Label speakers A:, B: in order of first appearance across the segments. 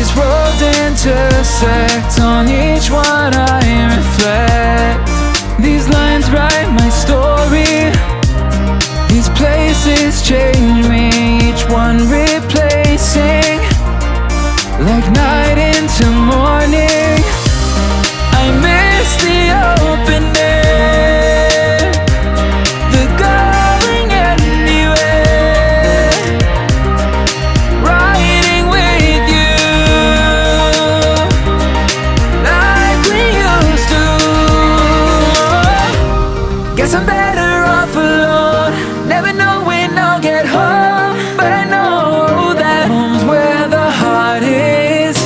A: these roads intersect, on each one I reflect. These lines write my story, these places change me, each one replacing, like night into morning. I miss the open air, the going anywhere, riding with you like we used to. Guess I'm better off alone, never know when I'll get home, but I know that home's where the heart is.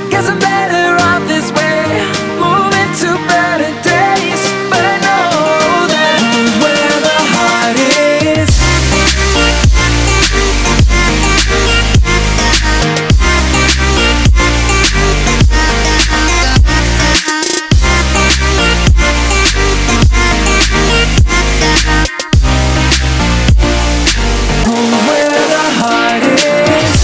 A: Guess I'm better off this way, moving to better days, but I know that home's where the heart is. Home's where the heart is.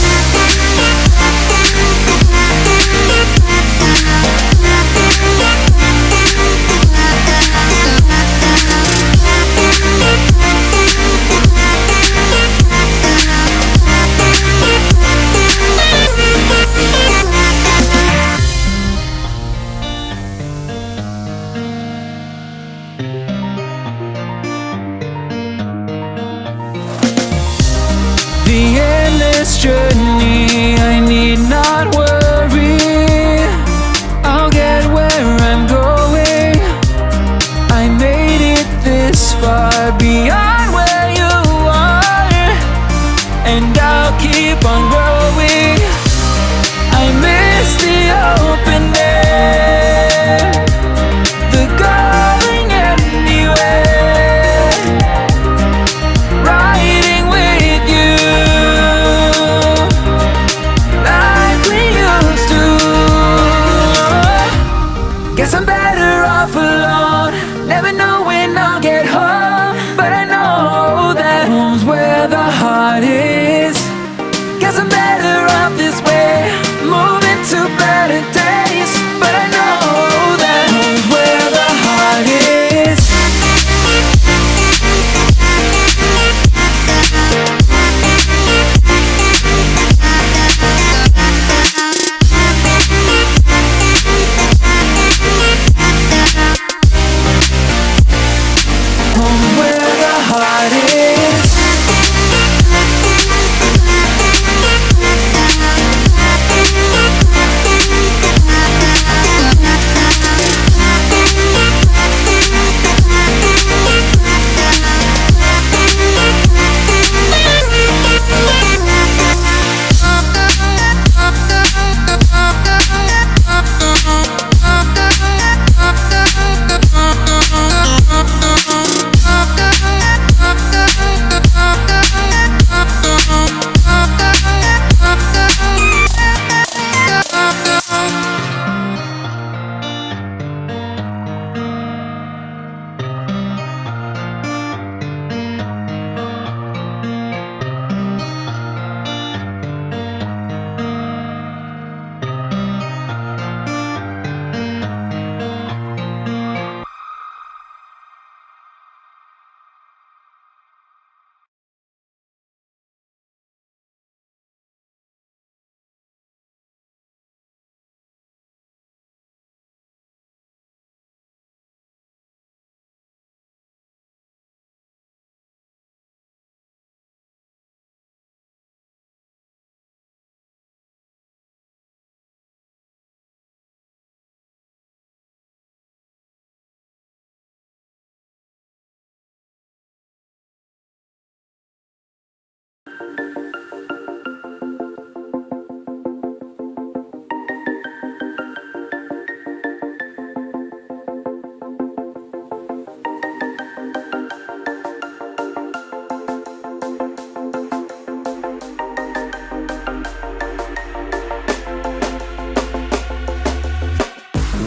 A: The endless journey, I need not worry, I'll get where I'm going. I made it this far, beyond where you are, and I'll keep on growing. I miss the open air, the going anywhere, riding with you like we used to. Guess I'm better off alone, never know when I'll get home, but I know that home's where the heart is. Guess I'm better off this way, moving to better days, but I know that home's where the heart is. Home's where the heart is.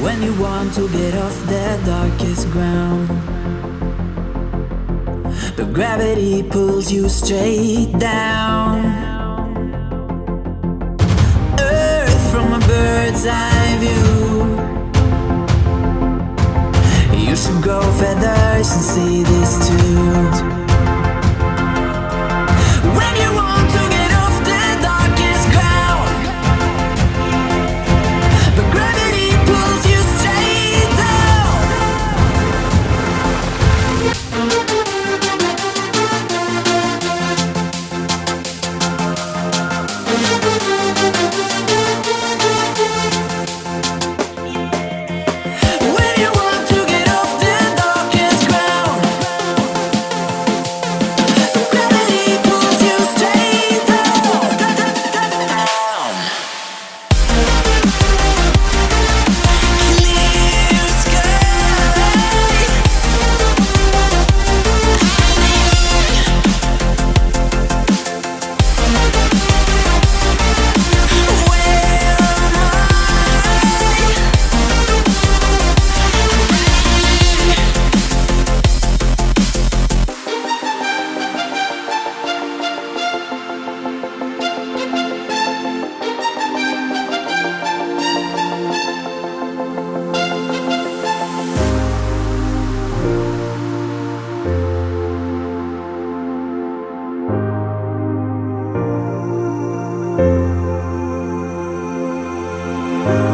B: When you want to get off the darkest ground, but gravity pulls you straight down. Earth from bird's eye view. You should grow feathers and see this too. When you want to get off the darkest ground, but gravity pulls you straight down. When you want to get off the darkest ground, but gravity pulls you straight down, down. Clear sky. Where am I?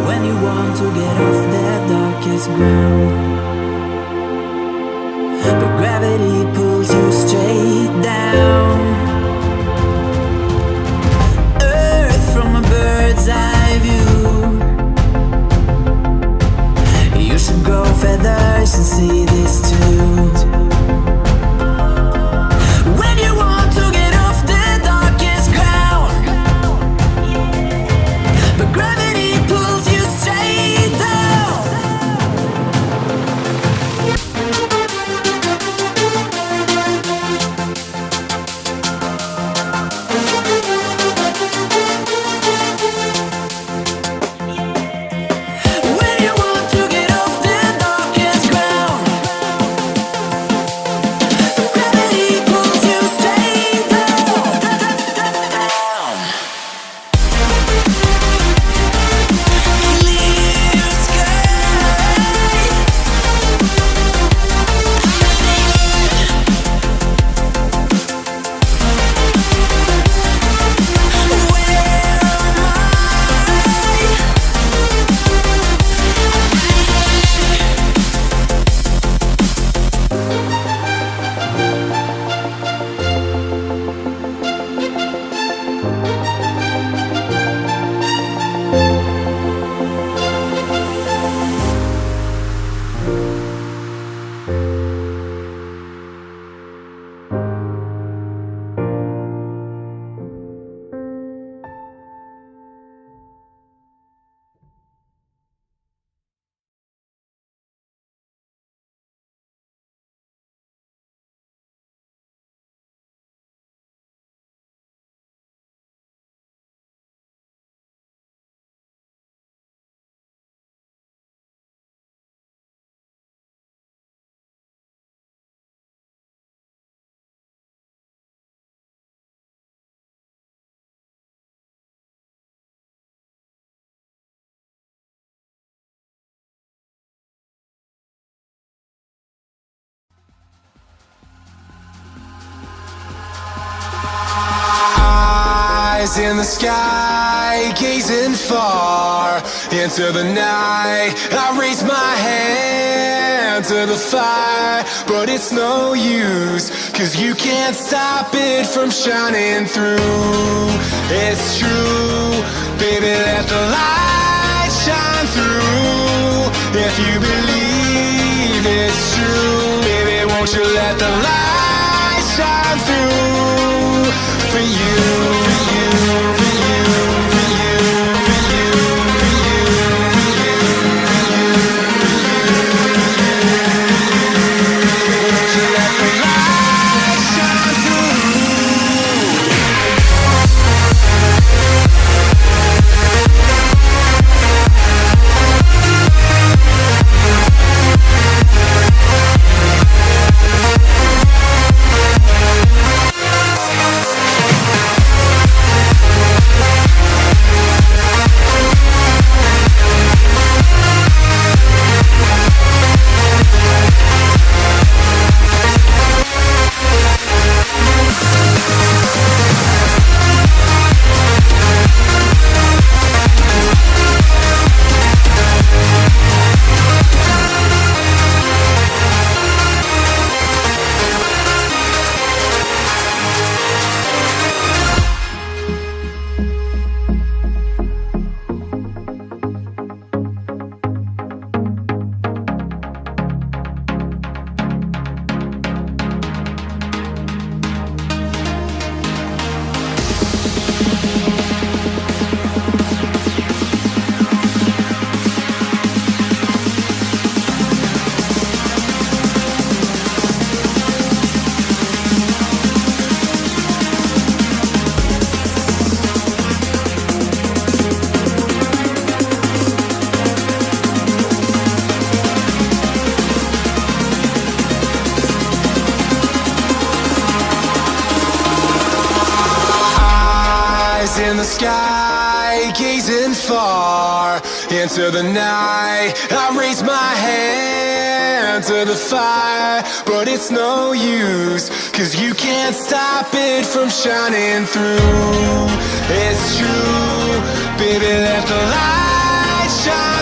B: When you want to get off the darkest ground, but gravity pulls you straight down. Earth from a bird's eye view. You should grow feathers and see this too. When you want to get off the darkest ground, but gravity pulls you straight down. When you want to get off the darkest ground, but gravity pulls you straight down, down. Clear sky. Where am I?
C: Eyes in the sky, gazing far into the night. I raise my hand to the fire, but it's no use, 'cause you can't stop it from shining through. It's true, baby, let the light shine through. If you believe it's true, baby, won't you let the light shine through for you, for you, for you, for you, for you, for you, for you, won't you let the light shine through? Eyes in the sky, gazing far into the night. I raise my hand to the fire, but it's no use, 'cause you can't stop it from shining through. It's true, baby, let the light shine